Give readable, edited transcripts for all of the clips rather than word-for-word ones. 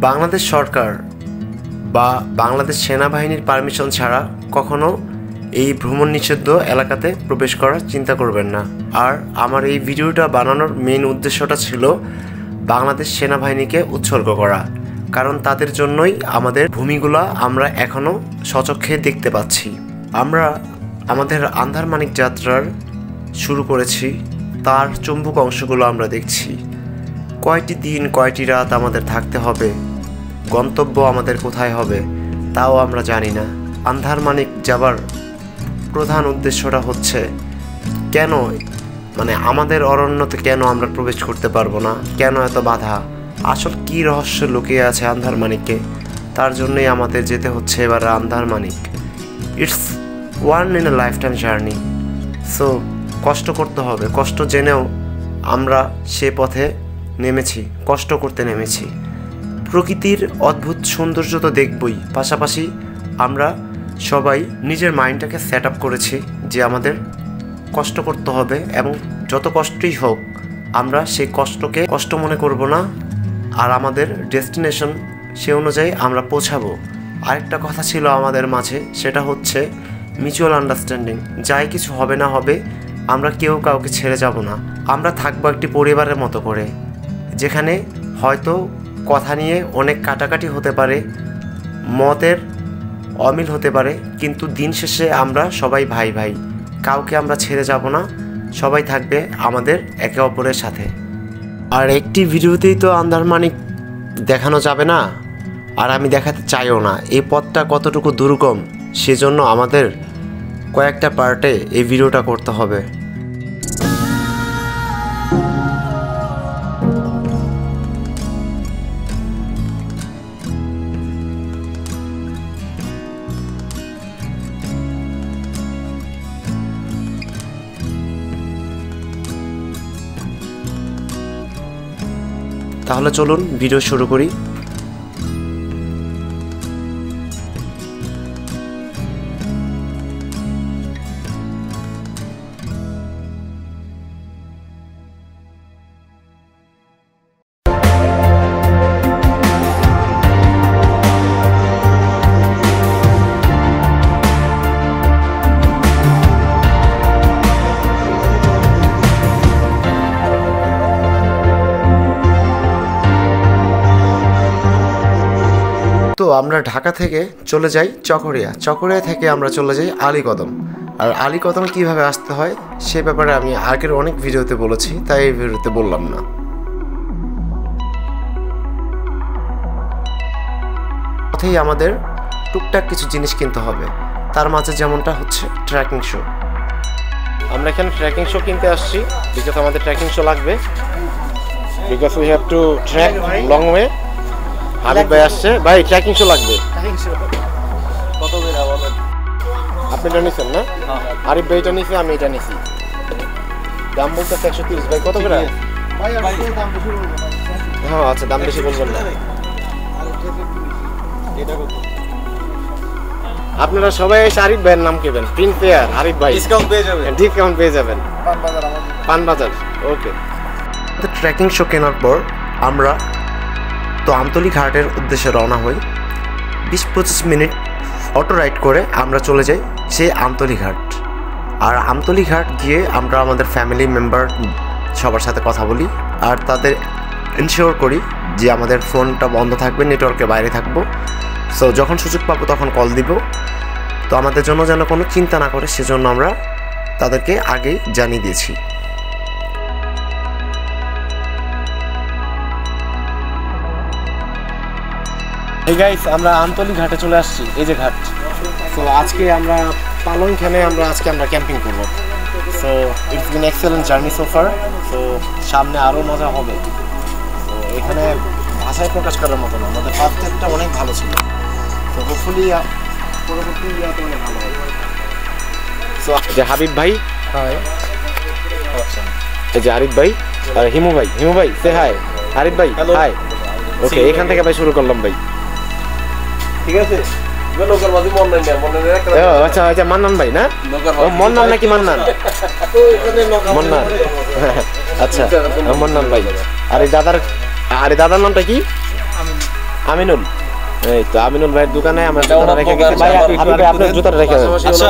বাংলাদেশ সরকার বা বাংলাদেশ সেনাবাহিনীর পারমিশন ছাড়া কখনো এই ভ্রমণ নিষিদ্ধ এলাকাতে প্রবেশ করার চিন্তা করবেন না। আর আমার এই ভিডিওটা বানানোর মেইন উদ্দেশ্যটা ছিল বাংলাদেশ সেনাবাহিনীকে উৎসর্গ করা, কারণ তাদের জন্যই আমাদের ভূমিগুলা আমরা এখনও সচক্ষে দেখতে পাচ্ছি। আমরা আমাদের আন্ধারমানিক যাত্রার শুরু করেছি, তার চুম্বক অংশগুলো আমরা দেখছি। কয়টি দিন কয়টি রাত আমাদের থাকতে হবে, গন্তব্য আমাদের কোথায় হবে তাও আমরা জানি না। আন্ধারমানিক যাবার প্রধান উদ্দেশ্যটা হচ্ছে কেন আমাদের অরণ্যতে কেন আমরা প্রবেশ করতে পারবো না, কেন এত বাধা, আসল কি রহস্য লুকিয়ে আছে আন্ধারমানিকে, তার জন্যই আমাদের যেতে হচ্ছে এবার Andharmanik. It's one in a life time journey. So কষ্ট করতে হবে, কষ্ট জেনেও আমরা সে পথে নেমেছি, কষ্ট করতে নেমেছি। প্রকৃতির অদ্ভুত সৌন্দর্য তো দেখবই, পাশাপাশি আমরা সবাই নিজের মাইন্ডটাকে সেট আপ করেছি যে আমাদের কষ্ট করতে হবে, এবং যত কষ্টই হোক আমরা সেই কষ্টকে কষ্ট মনে করব না, আর আমাদের ডেস্টিনেশন সে অনুযায়ী আমরা পৌঁছাবো। আরেকটা কথা ছিল আমাদের মাঝে, সেটা হচ্ছে মিউচুয়াল আন্ডারস্ট্যান্ডিং। যাই কিছু হবে না হবে, আমরা কেউ কাউকে ছেড়ে যাব না। আমরা থাকবো একটি পরিবারের মতো করে, যেখানে হয়তো কথা নিয়ে অনেক কাটাকাটি হতে পারে, মতের অমিল হতে পারে, কিন্তু দিন শেষে আমরা সবাই ভাই ভাই, কাউকে আমরা ছেড়ে যাব না, সবাই থাকবে আমাদের একে অপরের সাথে। আর একটি ভিডিওতেই তো আন্ধারমানিক দেখানো যাবে না, আর আমি দেখাতে চাইও না। এই পথটা কতটুকু দুর্গম, সেজন্য আমাদের কয়েকটা পার্টে এই ভিডিওটা করতে হবে। তাহলে চলুন ভিডিও শুরু করি। তো আমরা ঢাকা থেকে চলে যাই চকরিয়া, চকরিয়া থেকে আমরা চলে যাই আলীকদম। আর আলীকদম কিভাবে আসতে হয় সে ব্যাপারে আমি আগের অনেক ভিডিওতে বলেছি, তাই এই ভিডিওতে বললাম না। পথেই আমাদের টুকটাক কিছু জিনিস কিনতে হবে, তার মাঝে যেমনটা হচ্ছে ট্রেকিং শো। আমরা এখানে ট্রেকিং শো কিনতে আসছি, বিকজ আমাদের ট্রেকিং শো লাগবে, because we have to trek long way. Arif ভাই আসছে, ভাই ট্রেকিং শো লাগবে। কত বেরা বলেন? আপনি এটা নিছেন না? আরিফ ভাই এটা নিছে, আমি এটা নিছি। দাম বলতে 130। ভাই কত করে? ভাই আপনি দাম বেশি বলবেন না। হ্যাঁ আচ্ছা, দাম বেশি বলবেন না। এটা কত? আপনারা সবাই এসে আরিফ ভাইয়ের নাম কেবেন, প্রিন্স পেয়ার আরিফ ভাই, ডিসকাউন্ট পেয়ে যাবেন। ডিসকাউন্ট পেয়ে যাবেন। পানবাজার আমাদের পানবাজার। ওকে। তো ট্রেকিং শো কেনার পর আমরা তো আমতলী ঘাটের উদ্দেশ্যে রওনা হই। 20-25 মিনিট অটো রাইড করে আমরা চলে যাই সেই আমতলী ঘাট। আর আমতলী ঘাট গিয়ে আমরা আমাদের ফ্যামিলি মেম্বার সবার সাথে কথা বলি, আর তাদের ইনশিওর করি যে আমাদের ফোনটা বন্ধ থাকবে, নেটওয়ার্কের বাইরে থাকবো। সো যখন সুযোগ পাবো তখন কল দিব। তো আমাদের জন্য যেন কোনো চিন্তা না করে, সেজন্য আমরা তাদেরকে আগেই জানিয়ে দিয়েছি। এই গাইস, আমরা আমতলী ঘাটে চলে আসছি, এই যে ঘাট। সো আজকে আমরা পালংখানে আমরা ক্যাম্পিং করব। So it's been excellent journey so far. So সামনে আরও মজা হবে। তো এখানে ভাষায় প্রকাশ করার মতো না, আমাদের ফার্স্ট স্টেপটা অনেক ভালো ছিল। তো হোপফুলি পরবর্তী ইয়াতে অনেক ভালো হবে। সো যে হাবিব ভাই, হাই। এই যে আরিফ ভাই আর হিমু ভাই, সে হাই। আরিফ ভাই হাই। ওকে, এখান থেকে ভাই শুরু করলাম ভাই। ঠিক আছে, লোকাল বাজি মন নাই না, মন নাই একটা। আচ্ছা আচ্ছা, মান্নান ভাই না? ও মন্নান নাকি মান্নান? তো এখানে লোকাল মন্নান। আচ্ছা, মন্নান ভাই। আর এই দাদার নামটা কি? আমিনুল, এই তো আমিনুল ভাইয়ের দোকানে আমরা এটা জুতা ওনার রেখে দোকান, গেছি। ভাই আবার হাবিব ভাই আপনার জুতাটা রেখে দেন। আচ্ছা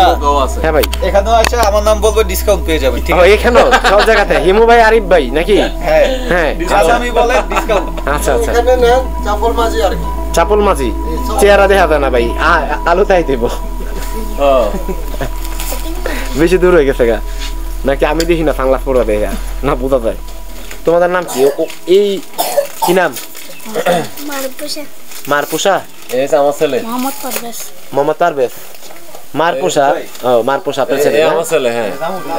হ্যাঁ ভাই, এখানেও এসে আমার নাম বলবে, ডিসকাউন্ট পেয়ে যাবেন। ঠিক ও এখানেও সব জায়গাতে হিমু ভাই, আরিফ ভাই নাকি? হ্যাঁ, হ্যাঁ আসামি বলে ডিসকাউন্ট। আচ্ছা আচ্ছা, এখানে নেন চাপল মাঝি আর কি। চাপল মাঝি চেহারা দেখা যায় না ভাই, আলু তাই দেব, হ্যাঁ বেশি দূর হয়ে গেছে গা নাকি? আমি দেখি না সাংলাস পড়া দেখা না, বোঝা যায়। তোমাদের নাম কি? এই কি নাম? মারপুষা। এই যে আমার ছেলে, মোহাম্মদ পারভেজ মারপুষা। ও মারপুষা আপনার ছেলে এই না? আমার ছেলে, হ্যাঁ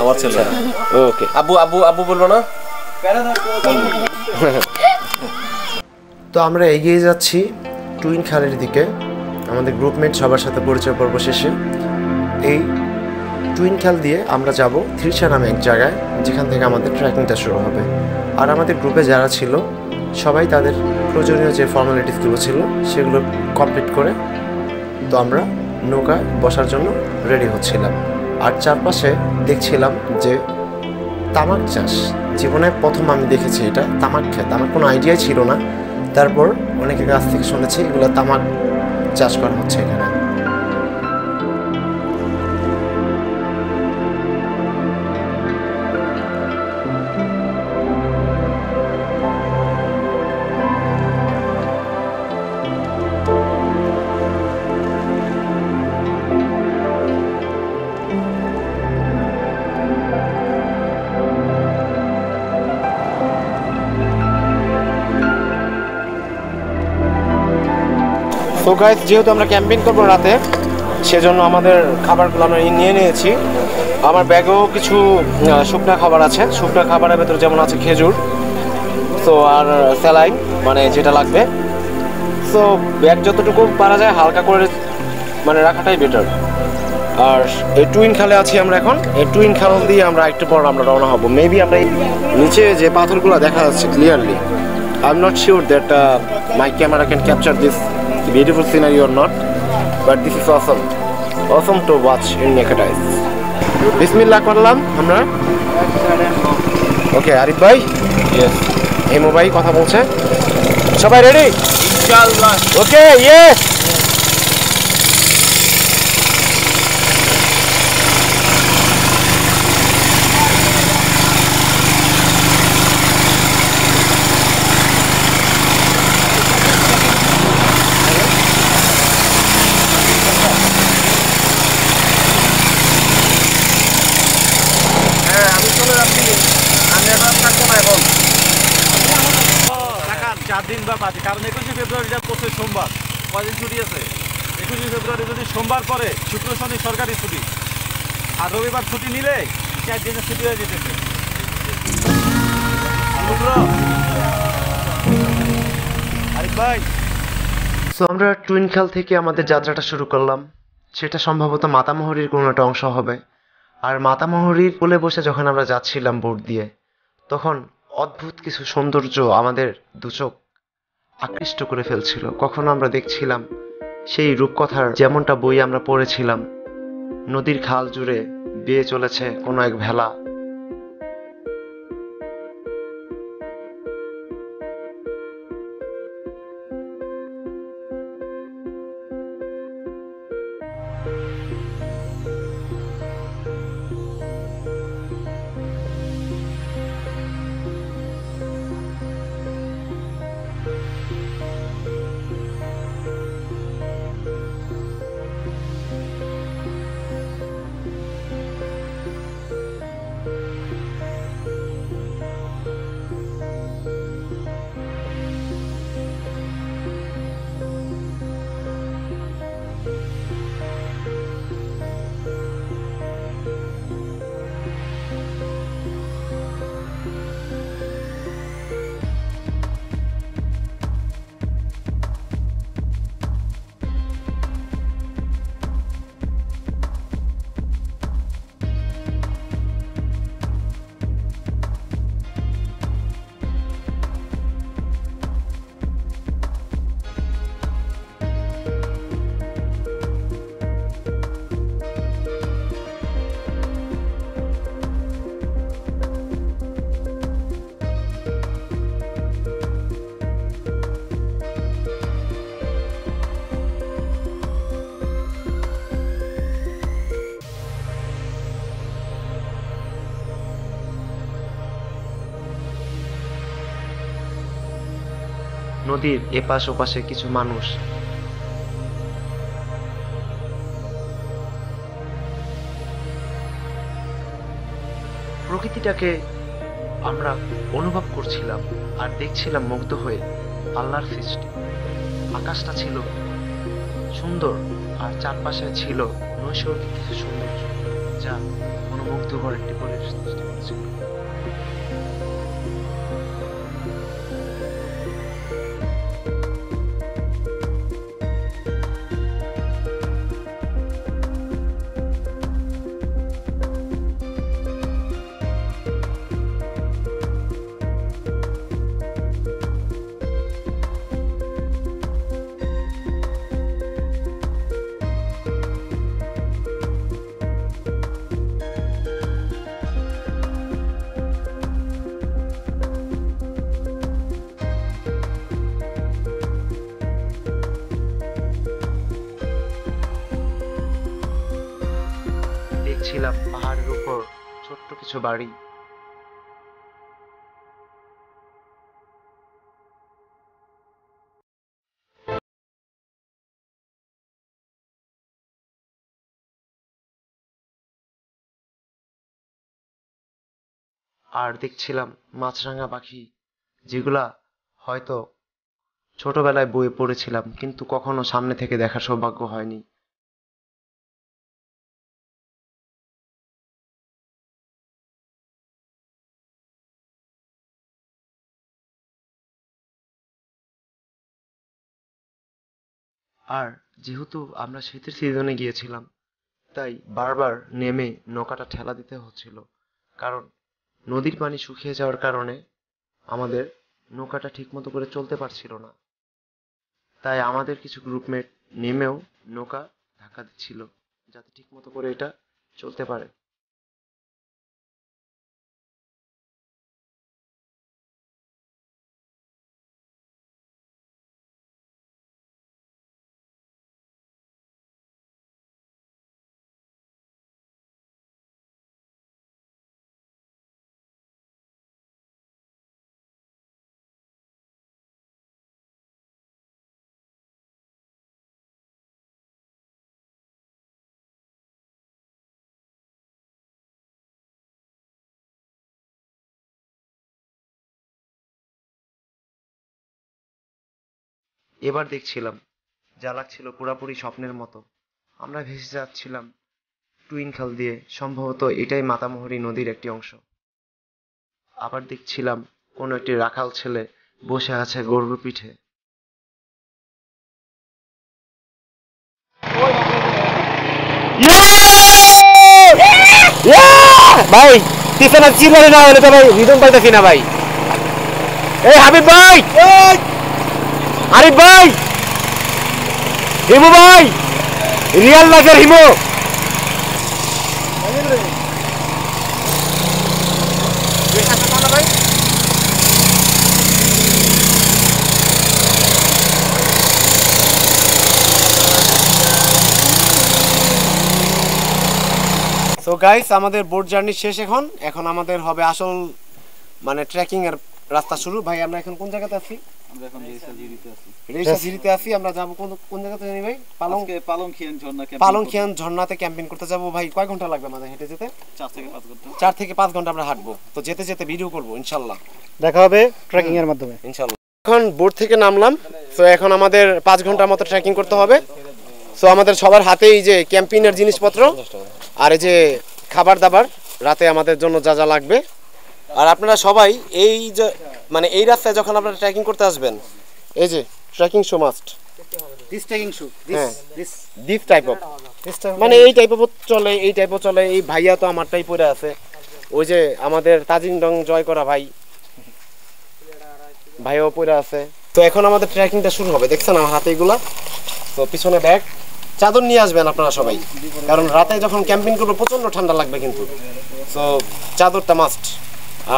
আমার ছেলে। ওকে, আবু আবু আবু বলবো না? তো আমরা এগিয়ে যাচ্ছি টুইন খালের দিকে, আমাদের গ্রুপমেট সবার সাথে পরিচয় পর্ব শেষে। এই টুইন খাল দিয়ে আমরা যাব থ্রিশা নামে এক জায়গায়, যেখান থেকে আমাদের ট্রেকিংটা শুরু হবে। আর আমাদের গ্রুপে যারা ছিল সবাই তাদের প্রয়োজনীয় যে ফর্মালিটিসগুলো ছিল সেগুলো কমপ্লিট করে তো আমরা নৌকায় বসার জন্য রেডি হচ্ছিলাম। আর চারপাশে দেখছিলাম যে তামাক চাষ, জীবনে প্রথম আমি দেখেছি এটা তামাক ক্ষেত, আমার কোনো আইডিয়াই ছিল না। তারপর অনেকের কাছ থেকে শুনেছি এগুলো তামাক চাষ করা হচ্ছে এখানে। তো গাইস, যেহেতু আমরা ক্যাম্পিং করবো রাতে, সেজন্য আমাদের খাবারগুলো আমরা নিয়ে নিয়েছি। আমার ব্যাগেও কিছু শুকনা খাবার আছে। শুকনা খাবারের ভেতরে যেমন আছে খেজুর, তো আর স্যালাইন মানে যেটা লাগবে। তো ব্যাগ যতটুকু পারা যায় হালকা করে মানে রাখাটাই বেটার। আর এই টুইন খালে আছি আমরা এখন। এই টুইন খাল দিয়ে আমরা একটু পর আমরা রওনা হব। মেবি আমরা এই নিচে যে পাথরগুলো দেখা যাচ্ছে clearly, I am not sure that my camera can capture this beautiful scenery or not, but this is awesome to watch in naked eyes. বিসমিল্লাহ করলাম আমরা। ওকে আরিফ ভাই, ইয়েস হেমু ভাই কথা বলছে, সবাই রেডি? ইনশাআল্লাহ। Okay yes. আমি চলে যাচ্ছি, আমি এখন থাকবো না এখন। 4 দিন বা 5 দিন, কারণ 21 ফেব্রুয়ারিটা পড়ছে সোমবার। কদিন ছুটি আছে? 21 ফেব্রুয়ারি যদি সোমবার পরে, শুক্র শনি সরকারি ছুটি, আর রবিবার ছুটি নিলে 4 দিনের ছুটি হয়ে যেতেছে। আরিফ ভাই, সো আমরা টুইন খাল থেকে আমাদের যাত্রাটা শুরু করলাম। সেটা সম্ভবত মাতামহরীর কোনো একটা অংশ হবে। আর মাতামহরীর কোলে বসে যখন আমরা যাচ্ছিলাম বোট দিয়ে, তখন অদ্ভুত কিছু সৌন্দর্য আমাদের দুচোখ আকৃষ্ট করে ফেলছিল। কখনো আমরা দেখছিলাম সেই রূপকথার যেমনটা বই আমরা পড়েছিলাম, নদীর খাল জুড়ে বেয়ে চলেছে কোনো এক ভেলা। নদীর এপাশ ওপাশে কিছু মানুষ। প্রকৃতিটাকে আমরা অনুভব করছিলাম আর দেখছিলাম মুগ্ধ হয়ে আল্লাহর সৃষ্টি। আকাশটা ছিল সুন্দর আর চারপাশে ছিল নৈসর্গিক কিছু সৌন্দর্য, যা মনোমুগ্ধকর একটি পরিবেশ সৃষ্টি করেছিল। দেখছিলাম পাহাড়ের উপর ছোট্ট কিছু বাড়ি। আর দেখছিলাম মাছরাঙা পাখি, যেগুলা হয়তো ছোটবেলায় বইয়ে পড়েছিলাম কিন্তু কখনো সামনে থেকে দেখার সৌভাগ্য হয়নি। আর যেহেতু আমরা শীতের সিজনে গিয়েছিলাম, তাই বারবার নেমে নৌকাটা ঠেলা দিতে হচ্ছিল, কারণ নদীর পানি শুকিয়ে যাওয়ার কারণে আমাদের নৌকাটা ঠিকমতো করে চলতে পারছিল না। তাই আমাদের কিছু গ্রুপমেট নেমেও নৌকা ধাক্কা দিচ্ছিল যাতে ঠিকমতো করে এটা চলতে পারে। এবার দেখছিলাম যা লাগছিল পুরাপুরি স্বপ্নের মতো। আমরা ভেসে যাচ্ছিলাম টুইন খাল দিয়ে, সম্ভবত এটাই মাতামুহুরী নদীর একটি অংশ। আবার দেখছিলাম কোনো একটি রাখাল ছেলে বসে আছে গরুর পিঠে। ভাই পিছনে চিল্লারে না হলে তো ভাই রিদম পাইতেছি না ভাই। এই হাবিব ভাই, আরিফ ভাই, হিমু ভাই, রিয়াল লাইফের হিমু। সো গাইস, আমাদের বোট জার্নি শেষ। এখন আমাদের হবে আসল মানে ট্রেকিং এর রাস্তা শুরু। ভাই আমরা এখন কোন জায়গাতে আছি? আমরা এখন রেশাঝিরিতে আছি। আমরা যাব কোন জায়গাতে জানি ভাই? পালংখিয়ান ঝর্ণাতে ক্যাম্পিং করতে যাব। ভাই কয় ঘন্টা লাগবে আমাদের হেঁটে যেতে? 4 থেকে 5 ঘন্টা আমরা হাঁটবো। তো যেতে যেতে ভিডিও করব ইনশাআল্লাহ। দেখা হবে ট্রেকিং এর মাধ্যমে ইনশাআল্লাহ। এখন বোট থেকে নামলাম। তো এখন আমাদের 5 ঘন্টার মতো ট্রেকিং করতে হবে। সো আমাদের সবার হাতে এই যে ক্যাম্পিং এর জিনিসপত্র আর এই যে খাবার দাবার রাতে আমাদের জন্য যা যা লাগবে। আর আপনারা সবাই এই যে মানে এই রাস্তায় যখন আপনারা ট্রেকিং করতে আসবেন, এই যে trekking shoe must. This trekking shoe, this type of, মানে এই টাইপ অফ চলে, এই টাইপও চলে। এই ভাইয়া তো আমারটাই পরে আছে, ওই যে আমাদের তাজিং ডং জয় করা ভাইও পরে আছে। তো এখন আমাদের ট্রেকিংটা শুরু হবে। দেখছেন আমার হাতে এগুলা, তো পিছনে ব্যাগ, চাদর নিয়ে আসবেন আপনারা সবাই, কারণ রাতে যখন ক্যাম্পিং করবো প্রচন্ড ঠান্ডা লাগবে কিন্তু। সো চাদরটা মাস্ট,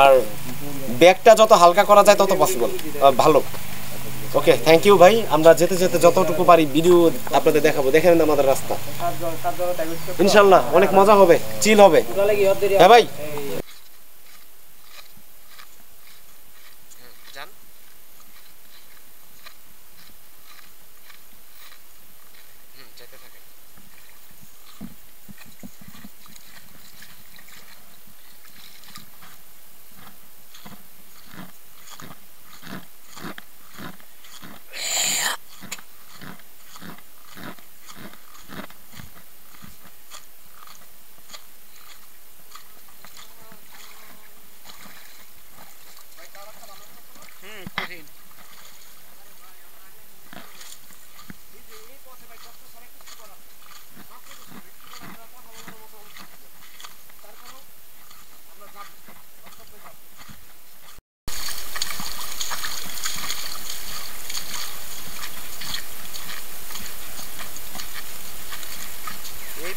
আর ব্যাগটা যত হালকা করা যায় তত পসিবল ভালো। ওকে, থ্যাংক ইউ ভাই। আমরা যেতে যেতে যতটুকু পারি ভিডিও আপনাদের দেখাবো। দেখেন আমাদের রাস্তা, ইনশাল্লাহ অনেক মজা হবে, চিল হবে। হ্যাঁ ভাই,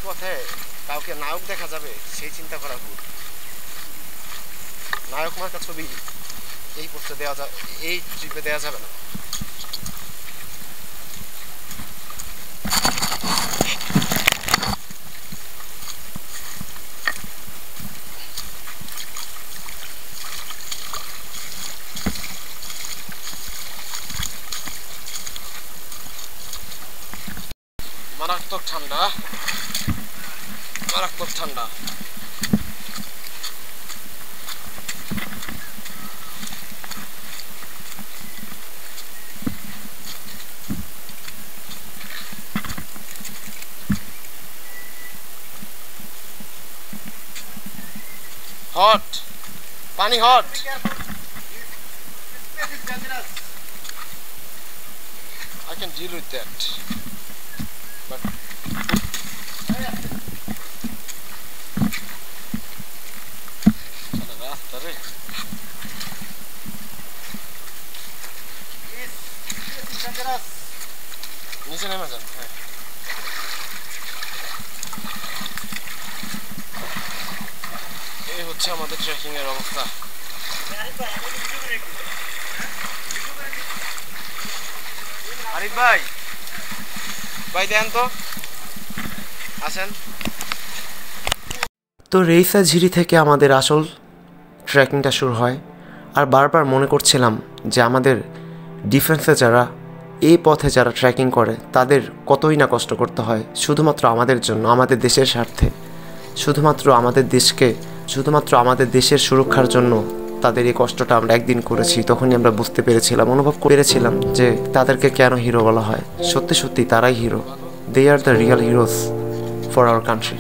পথে কাউকে নায়ক দেখা যাবে সেই চিন্তা করা ভুল। নায়ক মার্কা ছবি এই পোস্টে দেওয়া যাবে, এই ট্রিপে দেওয়া যাবে না। মারাত্মক ঠান্ডা, মারাত্মক ঠান্ডা। হট পানি, hot. I can deal with that. But রাস্তা রে নিচে নেমে যান। হ্যাঁ, এই হচ্ছে আমাদের ট্রেকিং এর অবস্থা। আরিফ ভাই, ভাই দেন তো, আসেন। তো রেইসা ঝিরি থেকে আমাদের আসল ট্রেকিংটা শুরু হয়। আর বারবার মনে করছিলাম যে আমাদের ডিফেন্সে যারা, এই পথে যারা ট্রেকিং করে, তাদের কতই না কষ্ট করতে হয় শুধুমাত্র আমাদের জন্য, আমাদের দেশের স্বার্থে, শুধুমাত্র আমাদের দেশকে, শুধুমাত্র আমাদের দেশের সুরক্ষার জন্য তাদের এই কষ্টটা আমরা একদিন করেছি। তখনই আমরা বুঝতে পেরেছিলাম, অনুভব করেছিলাম যে তাদেরকে কেন হিরো বলা হয়। সত্যি সত্যি তারাই hero. They are the real heroes for our country.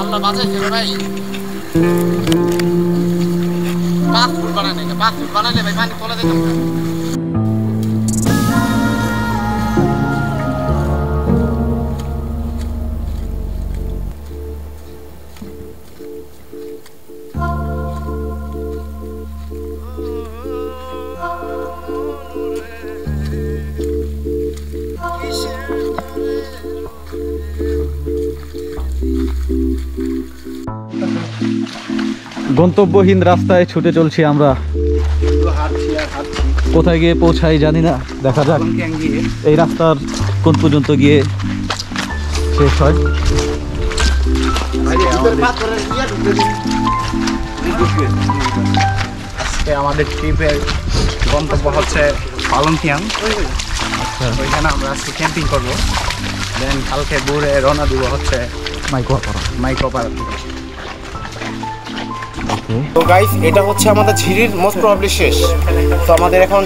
আল্লাহ বাঁচাইছে রে ভাই। 5 ফুট বানাইলে 5 ফুট বানাইলে ভাই পানি তোলা যেতাম না। গন্তব্যহীন রাস্তায় ছুটে চলছি আমরা, কোথায় গিয়ে পৌঁছাই জানি না, দেখা যাক এই রাস্তার কোন পর্যন্ত গিয়ে শেষ হয়। আমাদের ট্রিপের গন্তব্য হচ্ছে পালংথিয়াং। ওইখানে আমরা আজকে ক্যাম্পিং করবো, দেন কালকে ভোরে রওনা দিব হচ্ছে মাইকোপাড়া। তো গাইস, এটা হচ্ছে আমাদের ঝিরির মোস্ট প্রবাবলি শেষ। তো আমাদের এখন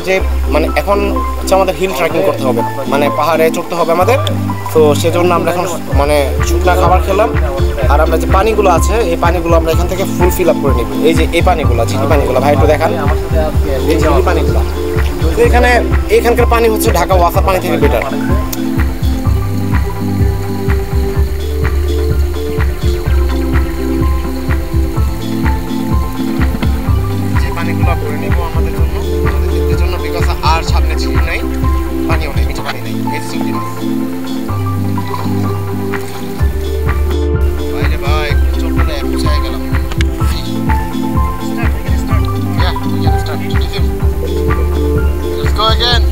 এখন হচ্ছে আমাদের হিল ট্রেকিং করতে হবে, মানে পাহাড়ে চড়তে হবে আমাদের। তো সেজন্য আমরা এখন শুকনা খাবার খেলাম, আর আমরা যে পানিগুলো আছে এই পানিগুলো আমরা এখান থেকে ফুল ফিল আপ করে নিব। এই যে এই পানিগুলো, ঝিরি পানিগুলো ভাই একটু দেখান, এই ঝিরি পানিগুলো। তো এখানকার পানি হচ্ছে ঢাকা ওয়াসার পানি থেকে বেটার। করে নিব আমাদের জন্য বিকজ আর সামনে ঝিরি নাই, পানিও নেই, মিঠা পানি নেই, এই চিংড়ি মাছ। বাইরে ভাই চল বলে পৌঁছায় গেলাম। Let's go again.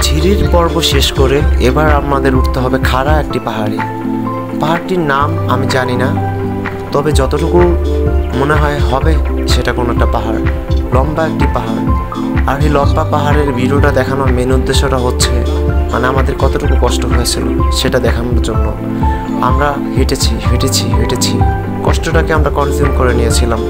ঝিরির পর্ব শেষ করে এবার আমাদের উঠতে হবে খাড়া একটি পাহাড়ে। পাহাড়টির নাম আমি জানি না, তবে যতটুকু মনে হয় হবে সেটা কোনো একটা পাহাড়, লম্বা একটি পাহাড়। আর এই লম্বা পাহাড়ের ভিডিওটা দেখানোর মেন উদ্দেশ্যটা হচ্ছে আমাদের কতটুকু কষ্ট হয়েছিল সেটা দেখানোর জন্য। আমরা হেঁটেছি, কষ্টটাকে আমরা কনজিউম করে নিয়েছিলাম।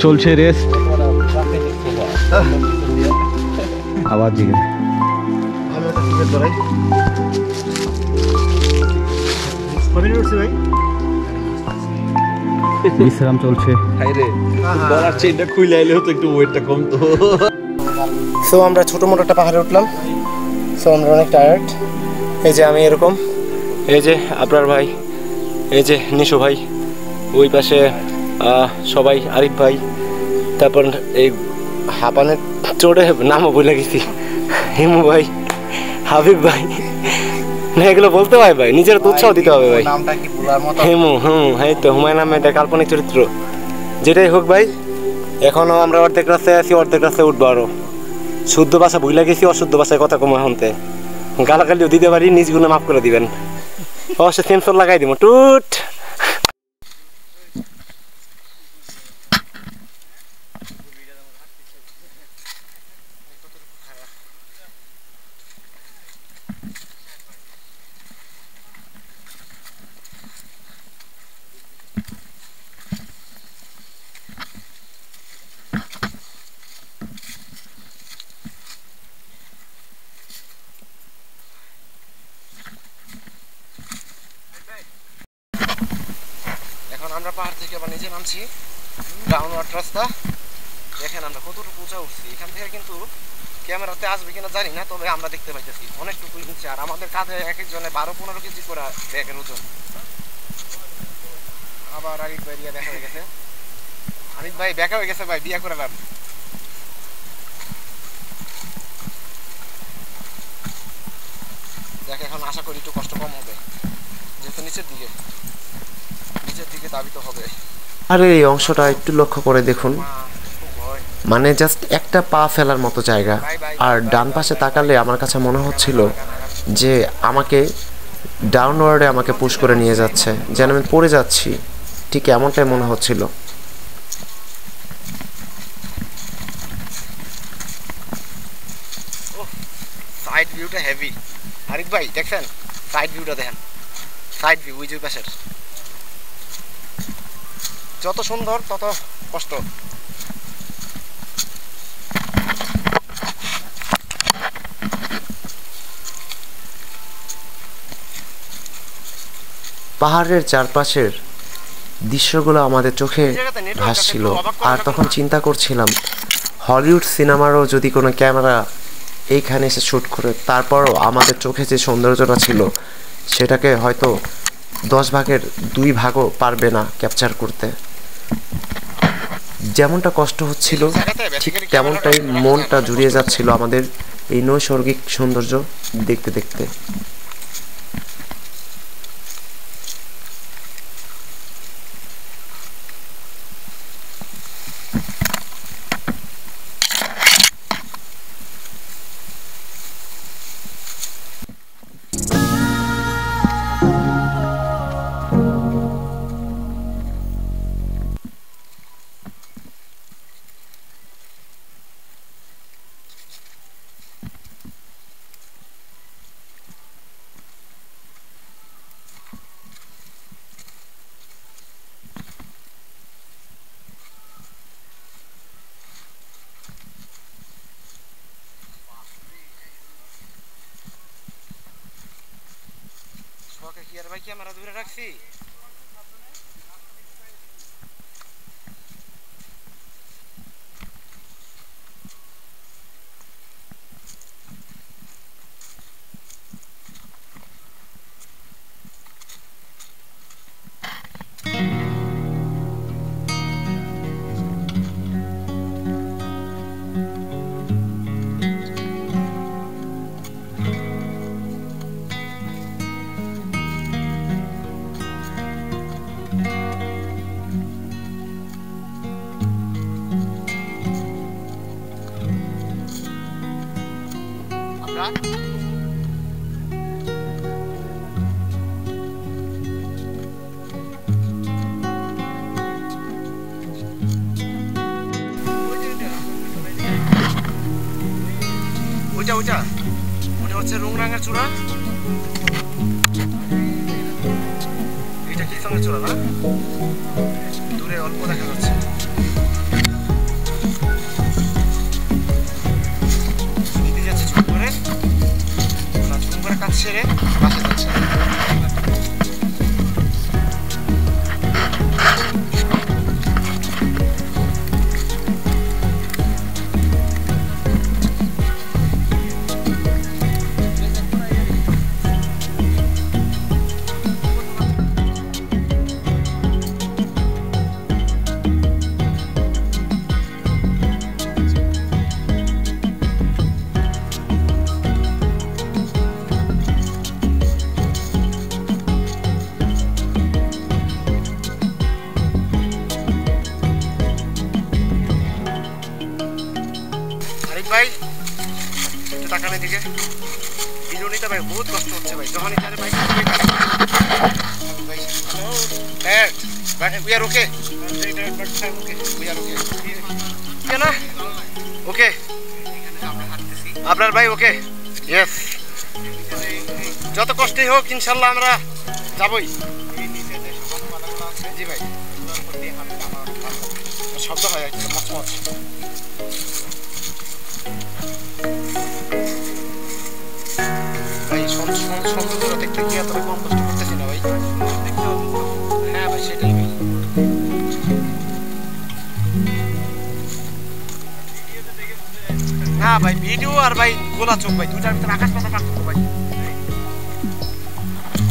চলছে রেস্ট, আবার দিকে বিশ্রাম চলছে। সো আমরা ছোটো মোটো একটা পাহাড়ে উঠলাম। সো আমরা অনেক টায়ার্ড। এই যে আমি এরকম, এই যে আপনার ভাই, এই যে নিশো ভাই, ওই পাশে সবাই, আরিফ ভাই, তারপর এই হাঁপানের চড়ে নামও বলে গেছি, হিমু ভাই, হাবিব ভাই, না এগুলো বলতে হয় ভাই, নিজের তো উৎসাহ দিতে হবে ভাই। হিমু, এই তো হুমায়ুন আহমেদের কাল্পনিক চরিত্র। যেটাই হোক ভাই, এখনও আমরা অর্ধেক রাস্তায় আছি, অর্ধেক রাস্তায় উঠবো আরো। শুদ্ধ ভাষা ভুলে গেছি, অশুদ্ধ ভাষায় কথা কমা হতে গালাগালিও দিতে পারি, নিজ গুণে মাফ করে দিবেন। অবশ্যই সেন্সর লাগাই দিব টুট। এখন আমরা পাহাড় থেকে আবার নিচে নামছি। ডাউনওয়ার্ড রাস্তা। দেখেন আমরা কতটুকু উঁচা উঠছি, এখান থেকে কিন্তু ক্যামেরাতে আসবে কিনা জানি না, তবে আমরা দেখতে পাইতেছি অনেকটুকু নিচে। আর আমাদের কাঁধে এক একজনে 12-15 কেজি করে ব্যাগের ওজন। আবার আরিফ ভাই বিয়া দেখা হয়ে গেছে। আরিফ ভাই দেখা হয়ে গেছে ভাই, বিয়া করে নেন। দেখ এখন আশা করি একটু কষ্ট কম হবে, যেহেতু নিচের দিকে দাবিত হবে। আর এই অংশটা একটু লক্ষ্য করে দেখুন, মানে জাস্ট একটা পা ফেলার মতো জায়গা। আর ডান পাশে তাকালে আমার কাছে মনে হচ্ছিল যে আমাকে ডাউনওয়ার্ডে আমাকে পুশ করে নিয়ে যাচ্ছে, যেন আমি পড়ে যাচ্ছি, ঠিক এমনটাই মনে হচ্ছিল। সাইড ভিউটা হেভি। আরিফ ভাই দেখছেন সাইড ভিউটা, দেখেন সাইড ভিউ, ওই যে পাশের যত সুন্দর তত কষ্ট। পাহাড়ের চারপাশের দৃশ্যগুলো আমাদের চোখে ভাসছিল, আর তখন চিন্তা করছিলাম হলিউড সিনেমারও যদি কোনো ক্যামেরা এইখানে এসে শ্যুট করে, তারপরও আমাদের চোখে যে সৌন্দর্যটা ছিল সেটাকে হয়তো 10 ভাগের 2 ভাগও পারবে না ক্যাপচার করতে। যেমনটা কষ্ট হচ্ছিল ঠিক তেমনটাই মনটা জুড়িয়ে যাচ্ছিল আমাদের এই নৈসর্গিক সৌন্দর্য দেখতে দেখতে। ভাই ক্যামেরা দূরে রাখছি। ওইটা হচ্ছে রুংরাঙ্গের চূড়া, এটা কি সঙ্গে চূড়া না, দূরে অল্প দেখা যাচ্ছে। নিতে যাচ্ছে ছোট করে, কাজ সেরে বাসে যাচ্ছে। ভাই একটু তাকানোর দিকে ভিডিও নিতে ভাই বহুত কষ্ট হচ্ছে ভাই, যখন এখানে bike we are okay, we are okay, না ওকে আপনার ভাই ওকে, ইয়েস যত কষ্টই হোক ইনশাল্লাহ আমরা যাবই। জি ভাই শব্দ হয় মচমচ। ভাই সৌন্দর্য দেখতে গিয়ে এতটা কম কষ্ট করতেছি না ভাই। হ্যাঁ ভাই সেটাই ভাই, না ভাই ভিডিও আর ভাই গোলা চোখ ভাই দুটার ভিতরে আকাশ পাতাল পার্থক্য ভাই।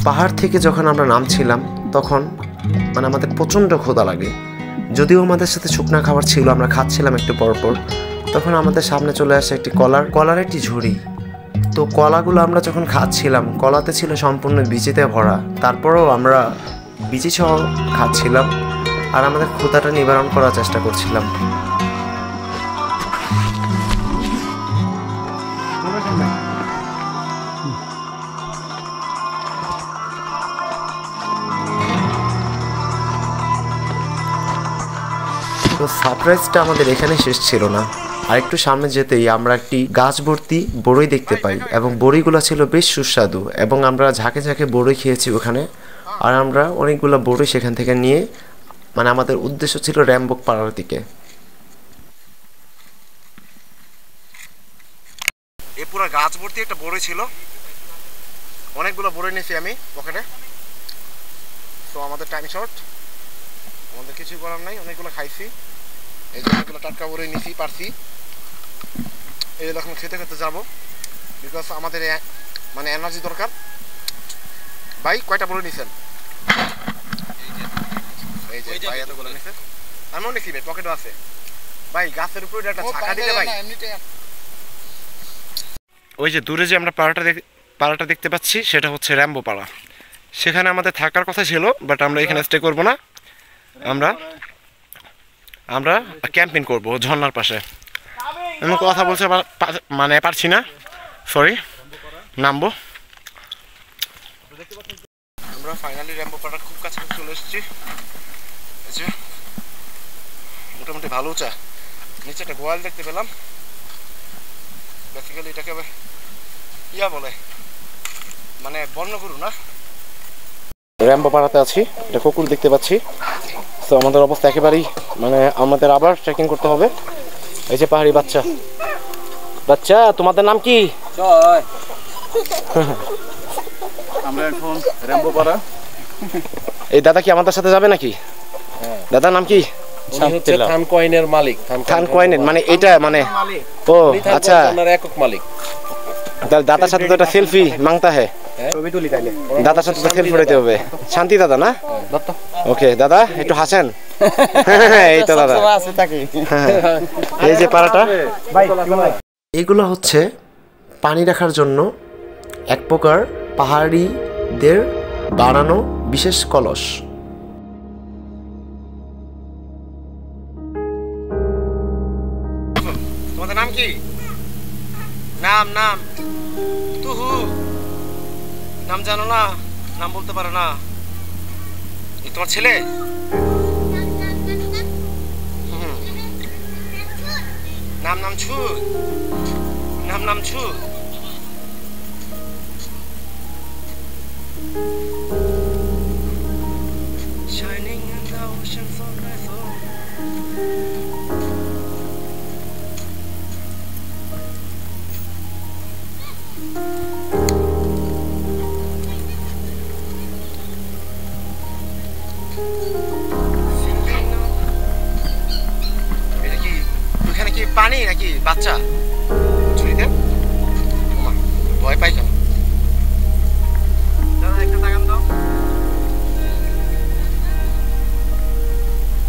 পাহাড় থেকে যখন আমরা নামছিলাম তখন মানে আমাদের প্রচণ্ড ক্ষুধা লাগে। যদিও আমাদের সাথে শুকনা খাবার ছিল, আমরা খাচ্ছিলাম একটু পরপর, তখন আমাদের সামনে চলে আসে একটি কলার একটি ঝুড়ি। তো কলাগুলো আমরা যখন খাচ্ছিলাম, কলাতে ছিল সম্পূর্ণ বীজিতে ভরা, তারপরেও আমরা বীজি সহ খাচ্ছিলাম আর আমাদের ক্ষুধাটা নিবারণ করার চেষ্টা করছিলাম। তো সারপ্রাইজটা আমাদের এখানে শেষ ছিল না। আরেকটু সামনে যেতেই আমরা একটি গাছ ভর্তি বড়ই দেখতে পাই এবং বড়ইগুলো ছিল বেশ সুস্বাদু এবং আমরা ঝাঁকে ঝাঁকে বড়ই খেয়েছি ওখানে। আর আমরা অনেকগুলো বড়ই সেখান থেকে নিয়ে মানে আমাদের উদ্দেশ্য ছিল র্যাম্বক পাড়ার দিকে। এই পুরো গাছ ভর্তি একটা বড়ই ছিল, অনেকগুলো বড়ই নিয়েছি আমি পকেটে। তো আমাদের টাইম শর্ট, আমাদের কিছুই করার নাই, অনেকগুলো খাইছি। এই যে অনেকগুলো টাটকা বড়ই নিয়েছি পারছি। এই এখন খেতে খেতে যাবো, বিকজ আমাদের মানে এনার্জি দরকার। ভাই কয়টা বড়ই নিছেন? এই যে ভাই এতগুলো নিছে, আমিও নিছি ভাই, পকেটও আছে ভাই। গাছের উপরে একটা ছাকা দিলে ভাই, ওই যে দূরে যে আমরা পাড়াটা দেখতে পাচ্ছি সেটা হচ্ছে র্যাম্বো পাড়া। সেখানে আমাদের থাকার কথা ছিল, বাট আমরা এখানে স্টে করব না, আমরা ক্যাম্পিং করব ঝর্ণার পাশে। আমি কথা বলতে মানে পারছি না, সরি, নামবো। আমরা ফাইনালি র্যাম্বো পাড়ার খুব কাছাকাছি চলে এসেছি। মোটামুটি ভালো উঁচা, নিচে একটা গোয়াল দেখতে পেলাম। বেসিক্যালি এটাকে ইয়া বলে, মানে বন্যগরু না। র্যাম্বো পাড়াতে আছি, এটা কুকুর দেখতে পাচ্ছি। তো আমাদের অবস্থা একেবারেই মানে আমাদের আবার ট্রেকিং করতে হবে। এই যে পাহাড়ি বাচ্চা, তোমাদের নাম কি? আমরা এখন র্যাম্বো পাড়া। এই দাদা কি আমাদের সাথে যাবে নাকি? দাদার নাম কি? থান কয়েনের মালিক। থান কয়েনের মানে এটা মানে ও আচ্ছা, একক মালিক। দাদার সাথে তো একটা সেলফি মাংতা হ্যাঁ, ছবি তুলি তাইলে। দাদার সাথে তো সেলফি নিতে হবে। শান্তি দাদা না? ওকে দাদা একটু হাসেন। এই তো দাদা, এই যে পাড়াটা। এগুলো হচ্ছে পানি রাখার জন্য এক প্রকার পাহাড়িদের বানানো বিশেষ কলস। তোমাদের নাম কি? নাম তুহু, নাম জানো না? নাম বলতে পারো না? তোমার ছেলে? নাম ছু, নাম ছু। Shining in the ocean sunrise. এখানে কি পানি নাকি বাচ্চা ঝুড়িতে? ভয় পাই কেন? দাদা একটা তাকান দাও,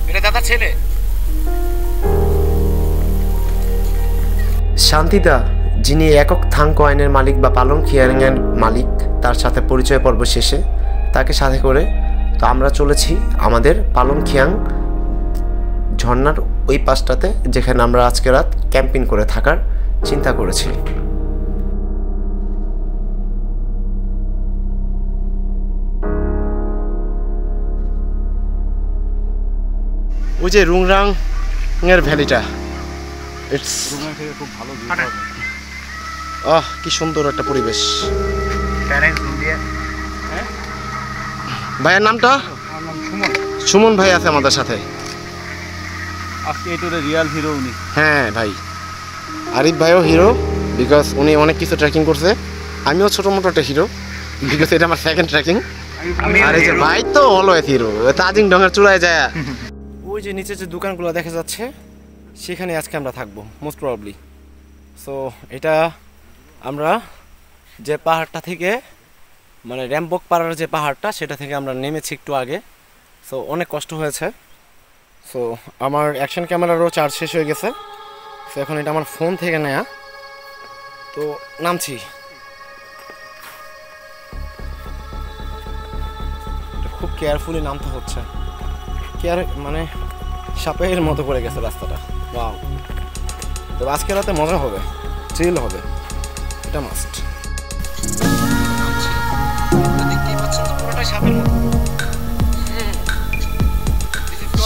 এটা দাদার ছেলে। শান্তিদা, যিনি একক থাং কয়েনের মালিক বা পালং খিয়ারিংয়ের মালিক, তার সাথে পরিচয় পর্ব শেষে তাকে সাথে করে তো আমরা চলেছি আমাদের পালং খিয়াং ঝর্ণার ওই পাশটাতে, যেখানে আমরা আজকে রাত ক্যাম্পিং করে থাকার চিন্তা করেছি। ওই যে রুংরাং এর ভ্যালিটা, ইটস খুব ভালো কি সুন্দর একটা পরিবেশ। ভাইয়ের নামটা? সুমন ভাই আছে আমাদের সাথে আজকে এই টুরে রিয়াল হিরো উনি। হ্যাঁ ভাই, আরিফ ভাইও হিরো, বিকজ উনি অনেক কিছু ট্রেকিং করছে। আমিও ছোটো মোটো একটা হিরো, বিকজ এটা আমার সেকেন্ড ট্রেকিং। আর এই যে ভাই তো অলওয়েজ হিরো, তাজিং ডঙের চূড়ায় যায়। ওই যে নিচে যে দোকানগুলো দেখা যাচ্ছে, সেখানে আজকে আমরা থাকবো মোস্ট প্রবাবলি। সো এটা আমরা যে পাহাড়টা থেকে মানে র্যাম্বক পাড়ার যে পাহাড়টা সেটা থেকে আমরা নেমেছি একটু আগে। সো অনেক কষ্ট হয়েছে। সো আমার অ্যাকশন ক্যামেরারও চার্জ শেষ হয়ে গেছে। সো এখন এটা আমার ফোন থেকে নেয়া। তো নামছি। খুব কেয়ারফুলি নামতে হচ্ছে, মানে সাপের মতো করে গেছে রাস্তাটা। ওয়াও, তো আজকে রাতে মজা হবে, চিল হবে, এটা মাস্ট।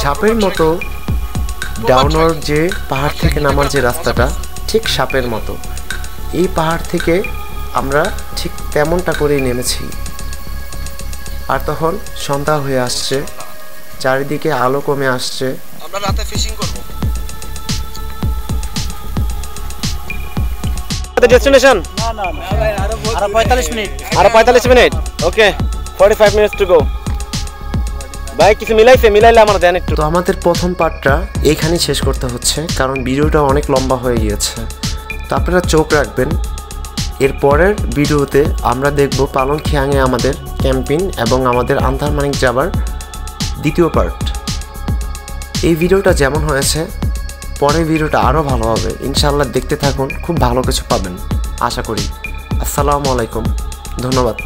সাপের মতো ডাউনওয়ার্ড যে পাহাড় থেকে নামার যে রাস্তাটা ঠিক সাপের মতো। এই পাহাড় থেকে আমরা ঠিক তেমনটা করেই নেমেছি। আর তখন সন্ধ্যা হয়ে আসছে, চারিদিকে আলো কমে আসছে। আমরা রাতে ফিশিং করব। ডেস্টিনেশন আরো 45 মিনিট। আরো 45 minute. Okay, 45 minutes to go. ভাই কিছু মিলাইলে আমার দেন একটু। তো আমাদের প্রথম পার্টটা এইখানেই শেষ করতে হচ্ছে, কারণ ভিডিওটা অনেক লম্বা হয়ে গিয়েছে। তো আপনারা চোখ রাখবেন, এর পরের ভিডিওতে আমরা দেখব পালংখিয়াংয়ে আমাদের ক্যাম্পিং এবং আমাদের আন্দারমানিক যাবার দ্বিতীয় পার্ট। এই ভিডিওটা যেমন হয়েছে পরের ভিডিওটা আরও ভালো হবে ইনশাআল্লাহ। দেখতে থাকুন, খুব ভালো কিছু পাবেন আশা করি। আসসালামু আলাইকুম, ধন্যবাদ।